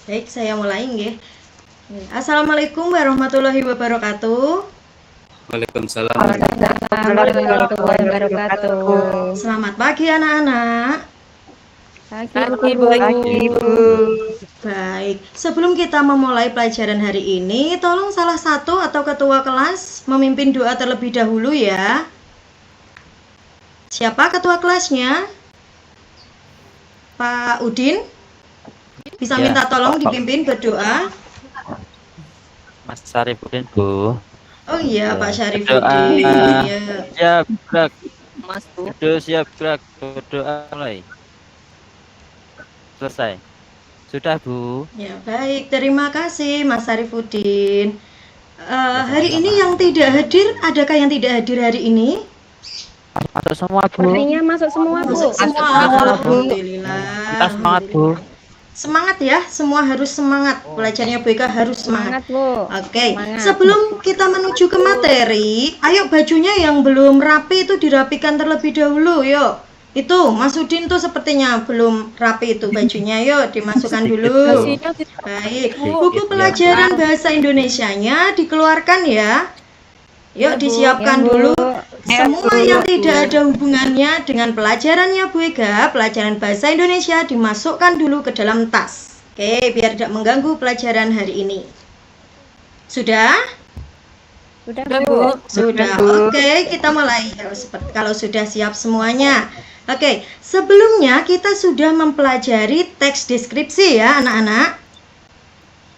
Baik, saya mulai nggih. Assalamualaikum warahmatullahi wabarakatuh. Waalaikumsalam. Warahmatullahi wabarakatuh. Selamat pagi anak-anak. Pagi, Bu. Baik, sebelum kita memulai pelajaran hari ini, tolong salah satu atau ketua kelas memimpin doa terlebih dahulu ya. Siapa ketua kelasnya? Pak Udin? Bisa Ya. minta tolong dipimpin berdoa? Mas Syarifuddin, Bu. Oh iya, Ya, Pak berdoa. Syarifuddin. Iya. Siap gerak. Mas Bu. Berdoa siap gerak. Berdoa mulai. Selesai. Sudah, Bu. Ya, baik. Terima kasih Mas Syarifuddin. Hari sama-sama. ini yang tidak hadir, adakah yang tidak hadir hari ini? Masuk semua, Bu. Sepertinya masuk semua, Bu. Masuk semua. Alhamdulillah. Kita semangat, Bu. Semangat ya, semua harus semangat. Pelajarannya Bu Eka harus semangat. Semangat, Bu. Oke, Semangat. sebelum kita menuju ke materi, ayo bajunya yang belum rapi itu dirapikan terlebih dahulu, yuk. Itu Mas Udin tuh sepertinya belum rapi itu bajunya, yuk dimasukkan dulu. Baik, buku pelajaran bahasa Indonesianya dikeluarkan ya. Yuk disiapkan Ya, Bu. dulu. Semua yang tidak ada hubungannya dengan pelajarannya Bu Ega, pelajaran bahasa Indonesia dimasukkan dulu ke dalam tas. Oke, biar tidak mengganggu pelajaran hari ini. Sudah? Sudah, Bu. Sudah. Oke, kita mulai. Kalau sudah siap semuanya. Oke, sebelumnya kita sudah mempelajari teks deskripsi ya, anak-anak.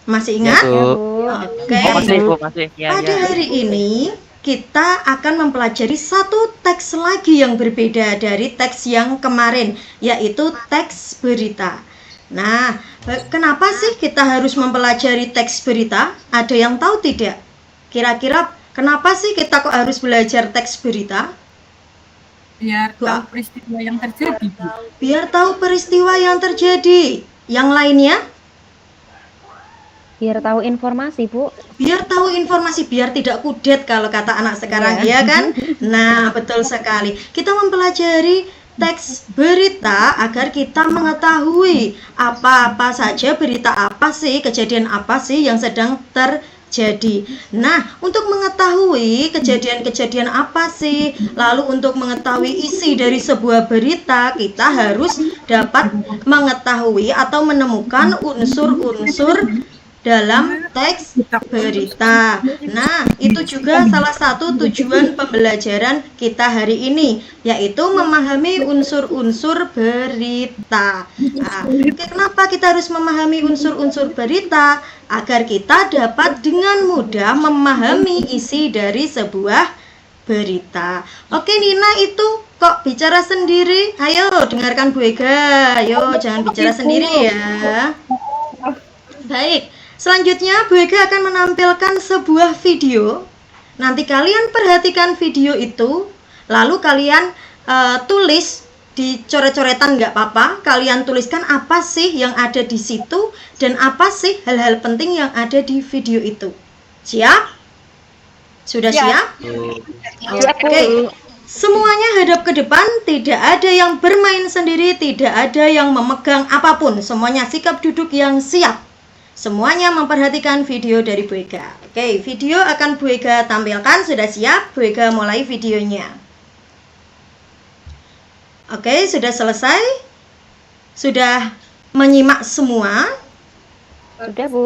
Masih ingat? Ya, Ya, Bu. Bu. Oke. Masih, Bu. Masih. Ya, Pada ya. hari ini kita akan mempelajari satu teks lagi yang berbeda dari teks yang kemarin, yaitu teks berita. Nah, kenapa sih kita harus mempelajari teks berita? Ada yang tahu tidak? Kira-kira kenapa sih kita kok harus belajar teks berita? Biar Bu, tahu peristiwa yang terjadi, Bu. biar tahu peristiwa yang terjadi. Yang lainnya? Biar tahu informasi, Bu. Biar tahu informasi, biar tidak kudet kalau kata anak sekarang, ya kan? Nah, betul sekali. Kita mempelajari teks berita agar kita mengetahui apa-apa saja, berita apa sih, kejadian apa sih yang sedang terjadi. Nah, untuk mengetahui kejadian-kejadian apa sih, lalu untuk mengetahui isi dari sebuah berita, kita harus dapat mengetahui atau menemukan unsur-unsur dalam teks berita. Nah, itu juga salah satu tujuan pembelajaran kita hari ini, yaitu memahami unsur-unsur berita. Nah, kenapa kita harus memahami unsur-unsur berita? Agar kita dapat dengan mudah memahami isi dari sebuah berita. Oke, Nina itu kok bicara sendiri? Ayo dengarkan Bu Ega. Ayo, jangan bicara sendiri ya. Baik. Selanjutnya, Bu Ega akan menampilkan sebuah video. Nanti kalian perhatikan video itu, lalu kalian tulis di coret-coretan nggak apa-apa. Kalian tuliskan apa sih yang ada di situ dan apa sih hal-hal penting yang ada di video itu. Siap? Sudah siap? Oke. Semuanya hadap ke depan, tidak ada yang bermain sendiri, tidak ada yang memegang apapun. Semuanya sikap duduk yang siap. Semuanya memperhatikan video dari Bu Ega. Oke, video akan Bu Ega tampilkan. Sudah siap? Bu Ega mulai videonya. Oke, sudah selesai? Sudah menyimak semua? Sudah, Bu.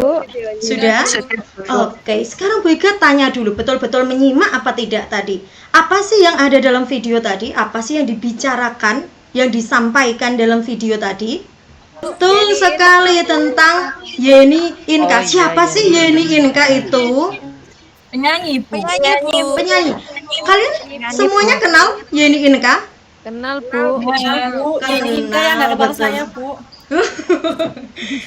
Sudah? Oke, sekarang Bu Ega tanya dulu, betul-betul menyimak apa tidak tadi? Apa sih yang ada dalam video tadi? Apa sih yang dibicarakan, yang disampaikan dalam video tadi? Betul sekali, tentang Yeni Inka. Siapa sih Yeni Inka itu? Penyanyi, Bu. Penyanyi. Kalian semuanya kenal Yeni Inka? Kenal, Bu. Kenal, betul. Bu.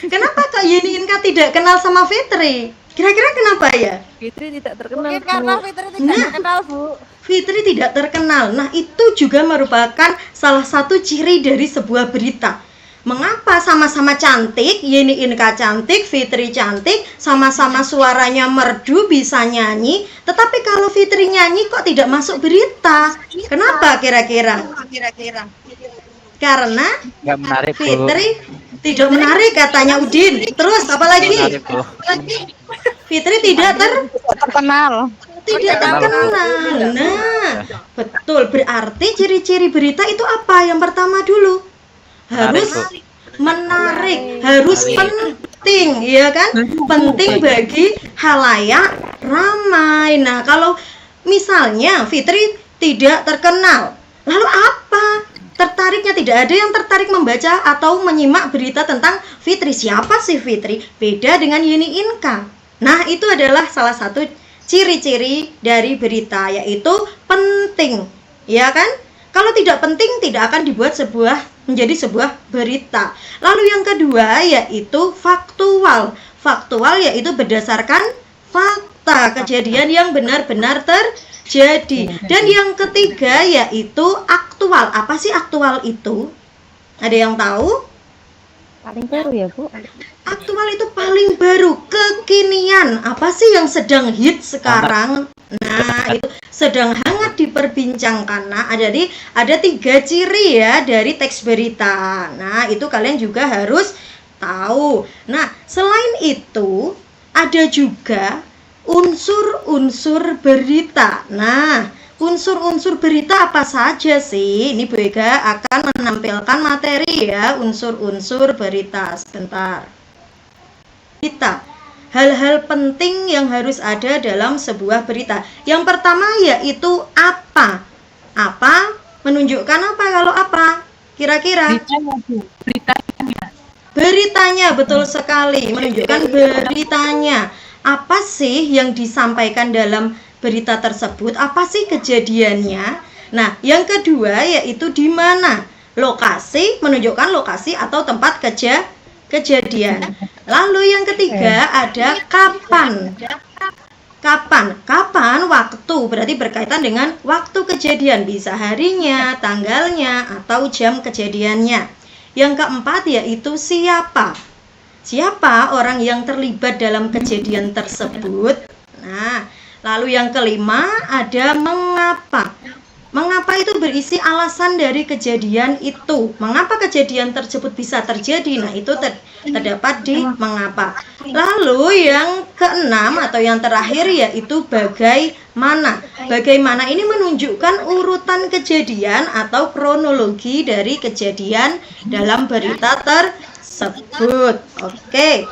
Kenapa Kak Yeni Inka tidak kenal sama Fitri? Kira-kira kenapa ya? Fitri tidak terkenal, Karena Bu. Fitri tidak terkenal, Bu. Fitri tidak terkenal. Nah, itu juga merupakan salah satu ciri dari sebuah berita. Mengapa sama-sama cantik, Yeni Inka cantik, Fitri cantik, sama-sama suaranya merdu, bisa nyanyi, tetapi kalau Fitri nyanyi kok tidak masuk berita? Kenapa kira-kira? Karena Nggak menarik, Bu. Fitri Tidak menarik katanya Udin. Terus apa lagi? Menarik, Bu. Fitri tidak Terkenal. tidak terkenal. Nah, betul. Berarti ciri-ciri berita itu apa? Yang pertama dulu harus menarik, harus penting, ya kan? Penting bagi halayak ramai. Nah, kalau misalnya Fitri tidak terkenal, lalu apa? Tertariknya tidak ada yang tertarik membaca atau menyimak berita tentang Fitri. Siapa sih Fitri? Beda dengan Yeni Inka. Nah, itu adalah salah satu ciri-ciri dari berita, yaitu penting, ya kan? Kalau tidak penting tidak akan dibuat menjadi sebuah berita. Lalu yang kedua yaitu faktual. Faktual yaitu berdasarkan fakta, kejadian yang benar-benar terjadi. Dan yang ketiga yaitu aktual. Apa sih aktual itu? Ada yang tahu? Paling baru ya, Bu. Aktual itu paling baru, kekinian. Apa sih yang sedang hit sekarang? Nah, itu sedang hangat diperbincangkan. Nah, jadi ada 3 ciri ya dari teks berita. Nah, itu kalian juga harus tahu. Nah, selain itu ada juga unsur-unsur berita. Nah, unsur-unsur berita apa saja sih? Ini Bu Ega akan menampilkan materi ya, unsur-unsur berita. Sebentar. Berita. Hal-hal penting yang harus ada dalam sebuah berita. Yang pertama yaitu apa? Apa? Menunjukkan apa kalau apa? Kira-kira? Beritanya, Bu. Beritanya. Beritanya, betul sekali. Menunjukkan beritanya. Apa sih yang disampaikan dalam berita tersebut? Apa sih kejadiannya? Nah, yang kedua yaitu di mana? Lokasi, menunjukkan lokasi atau tempat kejadian. Lalu yang ketiga ada kapan. Kapan waktu, berarti berkaitan dengan waktu kejadian, bisa harinya, tanggalnya, atau jam kejadiannya. Yang keempat yaitu siapa. Siapa orang yang terlibat dalam kejadian tersebut. Nah, lalu yang kelima ada mengapa. Mengapa itu berisi alasan dari kejadian itu. Mengapa kejadian tersebut bisa terjadi? Nah, itu terdapat di mengapa. Lalu yang keenam atau yang terakhir yaitu bagaimana. Bagaimana ini menunjukkan urutan kejadian atau kronologi dari kejadian dalam berita tersebut. Oke.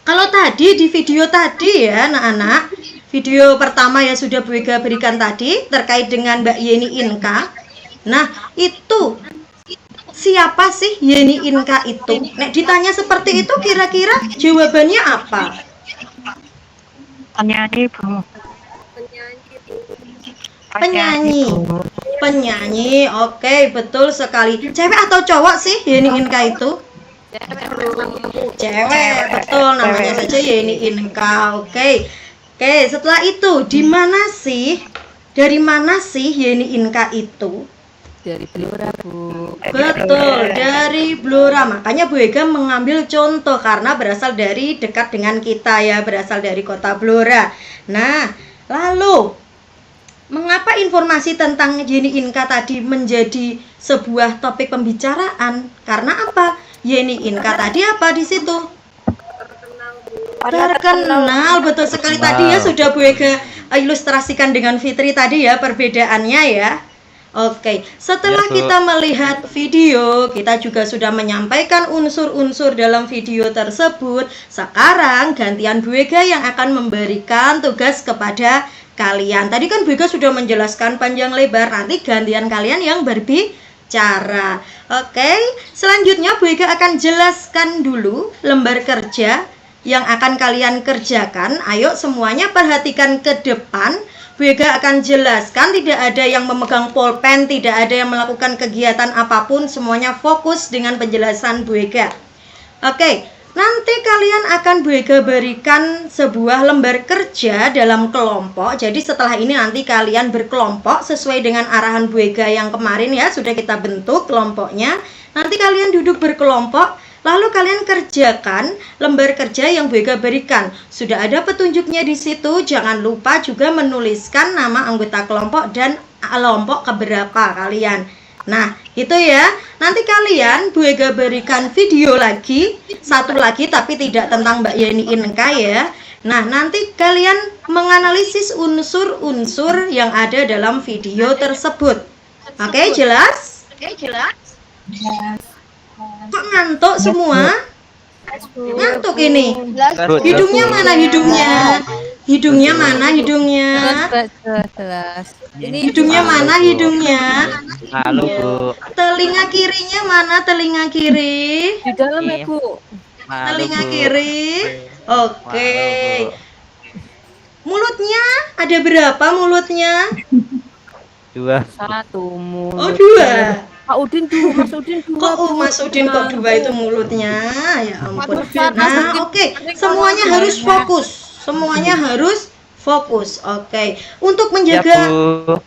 Kalau tadi di video tadi ya anak-anak, video pertama yang sudah Bu Ega berikan tadi terkait dengan Mbak Yeni Inka. Nah, itu siapa sih Yeni Inka itu? Nek ditanya seperti itu kira-kira jawabannya apa? Penyanyi, Bu. Penyanyi. Oke, betul sekali. Cewek atau cowok sih Yeni Inka itu? Cewek, betul, namanya saja Yeni Inka. Oke, setelah itu dari mana sih Yeni Inka itu? Dari Blora, Bu. Betul, dari Blora. Makanya Bu Ega mengambil contoh karena berasal dari dekat dengan kita ya, berasal dari kota Blora. Nah, lalu mengapa informasi tentang Yeni Inka tadi menjadi sebuah topik pembicaraan? Karena apa? Yeni Inka tadi apa di situ? Terkenal, betul sekali. Tadi ya sudah Bu Ega ilustrasikan dengan Fitri tadi ya perbedaannya ya. Oke, setelah kita melihat video, kita juga sudah menyampaikan unsur-unsur dalam video tersebut. Sekarang gantian Bu Ega yang akan memberikan tugas kepada kalian. Tadi kan Bu Ega sudah menjelaskan panjang lebar, nanti gantian kalian yang berbicara. Oke, selanjutnya Bu Ega akan jelaskan dulu lembar kerja yang akan kalian kerjakan. Ayo semuanya perhatikan ke depan. Bu Ega akan jelaskan, tidak ada yang memegang pulpen, tidak ada yang melakukan kegiatan apapun, semuanya fokus dengan penjelasan Bu Ega. Oke, nanti kalian akan Bu Ega berikan sebuah lembar kerja dalam kelompok. Jadi setelah ini nanti kalian berkelompok sesuai dengan arahan Bu Ega yang kemarin ya, sudah kita bentuk kelompoknya. Nanti kalian duduk berkelompok, lalu kalian kerjakan lembar kerja yang Bu Ega berikan. Sudah ada petunjuknya di situ. Jangan lupa juga menuliskan nama anggota kelompok dan kelompok keberapa kalian. Nah, itu ya. Nanti kalian Bu Ega berikan video lagi, satu lagi tapi tidak tentang Mbak Yeni Inka ya. Nah, nanti kalian menganalisis unsur-unsur yang ada dalam video tersebut. Oke, jelas? Kok ngantuk semua? Ngantuk ini. Hidungnya mana hidungnya? Hidungnya mana hidungnya? Jelas. Hidungnya mana hidungnya? Halo Bu. Telinga kirinya mana telinga kiri? Di dalam ya, Bu. Halo Telinga Bu. kiri. Oke. Halo, Bu. Mulutnya ada berapa mulutnya? 2. Satu mulut. Oh, 2. Pak Udin dua, Mas Udin dua. Kok Mas Udin kok 2 itu mulutnya? Ya ampun. Nah, oke. Semuanya harus fokus. Semuanya harus fokus. Oke. Untuk Ya menjaga Bu.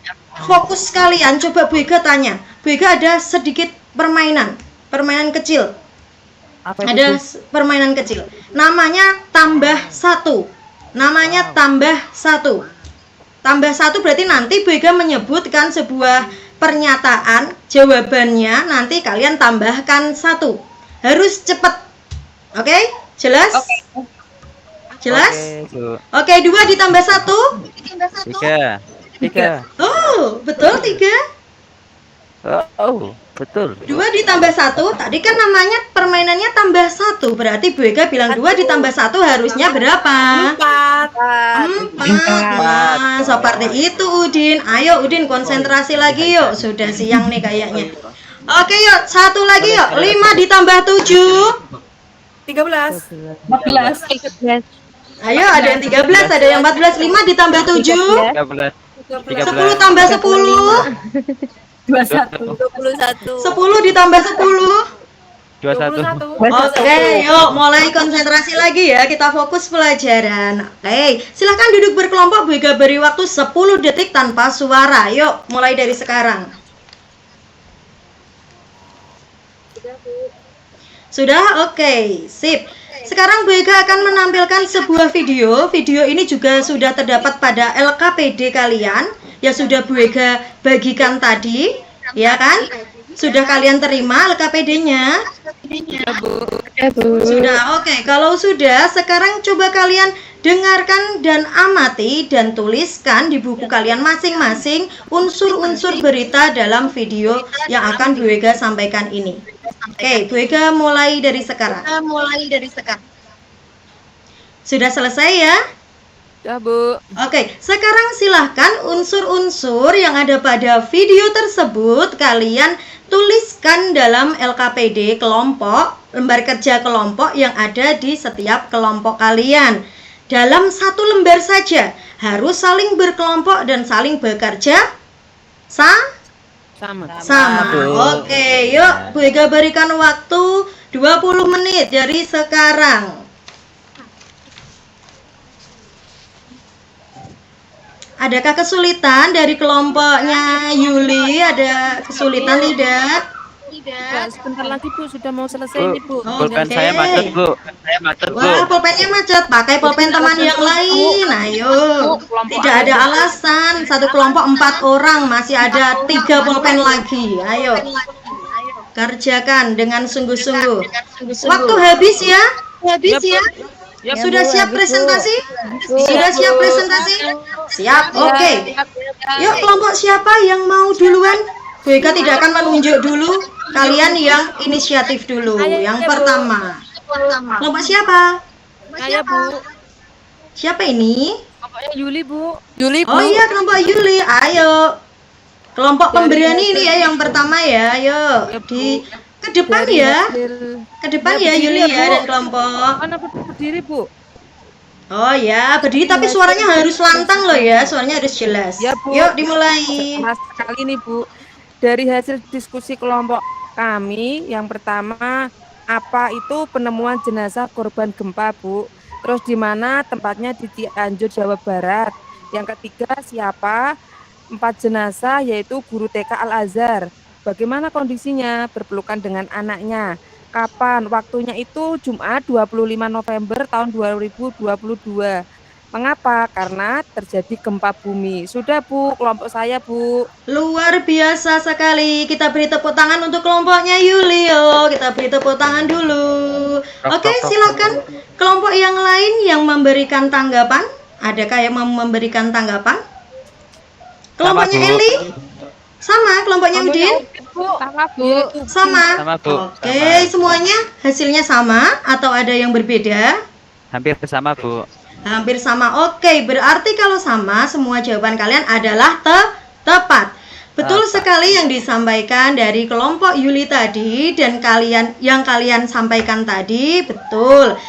fokus kalian, coba Bu Ega tanya. Bu Ega ada sedikit permainan kecil. Apa itu, Ada Bu? permainan kecil. Namanya tambah 1. Namanya tambah 1. Tambah 1 berarti nanti Bu Ega menyebutkan sebuah pernyataan, jawabannya nanti kalian tambahkan 1. Harus cepat. Oke? Jelas? Jelas? Oke, Bu. Oke, 2 ditambah 1. 3. Oh, betul 3. Oh, betul. 2 ditambah 1, tadi kan namanya permainannya tambah 1. Berarti Bu Ega bilang 2 ditambah 1 harusnya berapa? 4. Nah, seperti itu Udin. Ayo Udin konsentrasi lagi yuk. Sudah siang nih kayaknya. Oke yuk, satu lagi yuk. 5 ditambah 7. 14. Ayo, ada yang 13, ada yang 14. 5 ditambah 7. 13. 10 tambah 10. 21. 10 ditambah 10. 21. Oke, yuk mulai konsentrasi lagi ya. Kita fokus pelajaran. Oke, silakan duduk berkelompok. Bu Ega beri waktu 10 detik tanpa suara. Yuk, mulai dari sekarang. Sudah? Oke, sip. Sekarang Bu Ega akan menampilkan sebuah video. Video ini juga sudah terdapat pada LKPD kalian yang sudah Bu Ega bagikan tadi, ya kan? Sudah kalian terima LKPD-nya? Sudah, oke. Kalau sudah, sekarang coba kalian dengarkan dan amati dan tuliskan di buku kalian masing-masing unsur-unsur berita dalam video yang akan Bu Ega sampaikan ini. Oke, Bu Ega mulai dari sekarang. Sudah selesai ya? Ya, Bu. Oke, sekarang silahkan unsur-unsur yang ada pada video tersebut kalian tuliskan dalam LKPD kelompok, lembar kerja kelompok yang ada di setiap kelompok kalian. Dalam satu lembar saja, harus saling berkelompok dan saling bekerja Sama. sama. Oke, yuk Bu Ega berikan waktu 20 menit dari sekarang. Adakah kesulitan dari kelompoknya Yuli? Ada kesulitan tidak? Ya, sebentar lagi, Bu, sudah mau selesai Bu, nih, Bu. pulpen Oke. saya macet, Bu. Saya macet, Bu. Wah, pulpennya macet. Pakai pulpen teman yang lain. Ayo. Tidak ada alasan. Satu kelompok 4 orang. Masih ada 3 pulpen lagi. Ayo. Kerjakan dengan sungguh-sungguh. Waktu habis ya. Ya, Sudah siap presentasi? Sudah siap presentasi? Siap. Oke. Yuk, kelompok siapa yang mau duluan? Bu Ega tidak akan menunjuk dulu. Kalian yang inisiatif dulu. Yang pertama. Kelompok siapa? Saya, Bu. Siapa ini? Pokoknya Yuli, Bu. Oh iya, kelompok Yuli. Ayo. Kelompok pemberani ini ya yang pertama ya. Ayo. Ke depan ya. Ke depan ya Yuli ya dan kelompok. Mana berdiri, Bu? Oh ya, berdiri tapi suaranya harus lantang loh ya. Suaranya harus jelas. Ya, Bu. Yuk dimulai. Mas sekali nih, Bu. Dari hasil diskusi kelompok kami, yang pertama, apa itu penemuan jenazah korban gempa, Bu? Terus di mana tempatnya di Cianjur, Jawa Barat? Yang ketiga, siapa? 4 jenazah yaitu guru TK Al-Azhar. Bagaimana kondisinya? Berpelukan dengan anaknya. Kapan? Waktunya itu Jumat 25 November tahun 2022. Mengapa? Karena terjadi gempa bumi. Sudah Bu, kelompok saya Bu. Luar biasa sekali. Kita beri tepuk tangan untuk kelompoknya Yulio. Kita beri tepuk tangan dulu. Oke, silakan kelompok yang lain yang memberikan tanggapan. Adakah yang memberikan tanggapan? Kelompoknya Bu. Eli? Sama, kelompoknya Udin? Sama Bu. Sama. Sama, Bu. Oke, semuanya hasilnya sama atau ada yang berbeda? Hampir sama, Bu. Hampir sama. Oke, berarti kalau sama, semua jawaban kalian adalah tepat. Betul Tepat. sekali yang disampaikan dari kelompok Yuli tadi dan kalian sampaikan tadi betul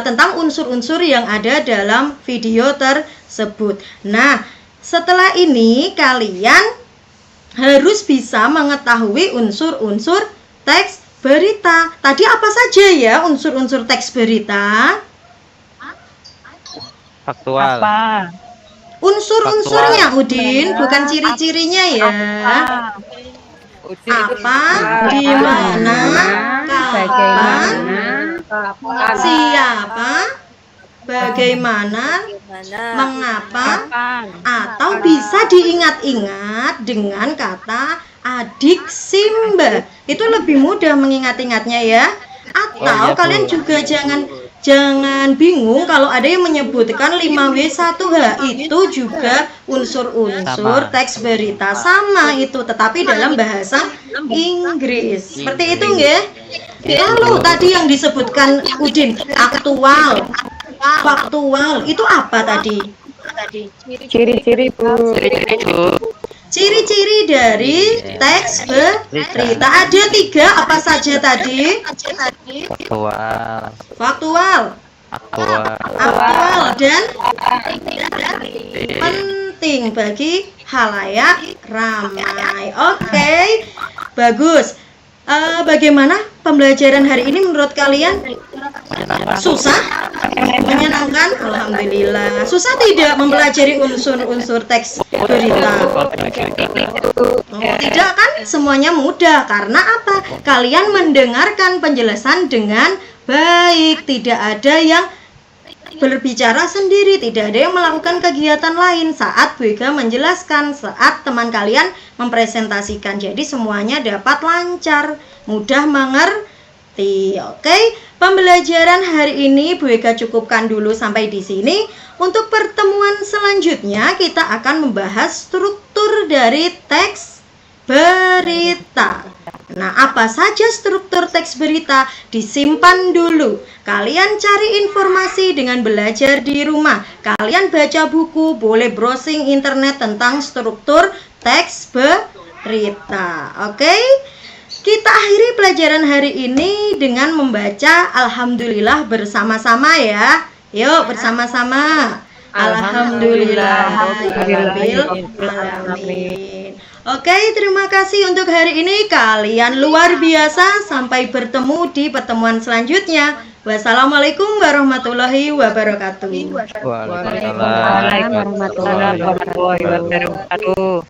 tentang unsur-unsur yang ada dalam video tersebut. Nah, setelah ini kalian harus bisa mengetahui unsur-unsur teks berita. Tadi apa saja ya unsur-unsur teks berita? Faktual. Apa? Unsur-unsurnya Udin, bukan ciri-cirinya ya. Apa, di mana, kapan, siapa, bagaimana, mengapa, atau bisa diingat-ingat dengan kata adik Simba. Itu lebih mudah mengingat-ingatnya ya. Atau iya, kalian Bu. juga jangan bingung kalau ada yang menyebutkan 5W1H itu juga unsur-unsur Sama. teks berita sama itu, tetapi dalam bahasa Inggris. Seperti itu nggih? Lalu tadi yang disebutkan Udin, aktual, faktual, itu apa tadi? Ciri-ciri Bu. Ciri-ciri dari teks berita ada 3, apa saja tadi? Faktual. Faktual, aktual, dan penting bagi halayak ramai. Oke, bagus. Bagaimana pembelajaran hari ini menurut kalian? Susah? Menyenangkan? Alhamdulillah. Susah tidak mempelajari unsur-unsur teks berita? Oh, tidak kan? Semuanya mudah. Karena apa? Kalian mendengarkan penjelasan dengan baik. Tidak ada yang berbicara sendiri, tidak ada yang melakukan kegiatan lain saat Bu Ega menjelaskan, saat teman kalian mempresentasikan. Jadi semuanya dapat lancar, mudah mengerti. Oke, pembelajaran hari ini Bu Ega cukupkan dulu sampai di sini. Untuk pertemuan selanjutnya kita akan membahas struktur dari teks berita. Nah, apa saja struktur teks berita? Disimpan dulu. Kalian cari informasi dengan belajar di rumah. Kalian baca buku, boleh browsing internet tentang struktur teks berita. Oke? Kita akhiri pelajaran hari ini dengan membaca Alhamdulillah bersama-sama ya. Yuk, bersama-sama. Alhamdulillahirrahmanirrahim. Oke, terima kasih untuk hari ini. Kalian luar biasa. Sampai bertemu di pertemuan selanjutnya. Wassalamualaikum warahmatullahi wabarakatuh. Waalaikumsalam. Waalaikumsalam warahmatullahi wabarakatuh.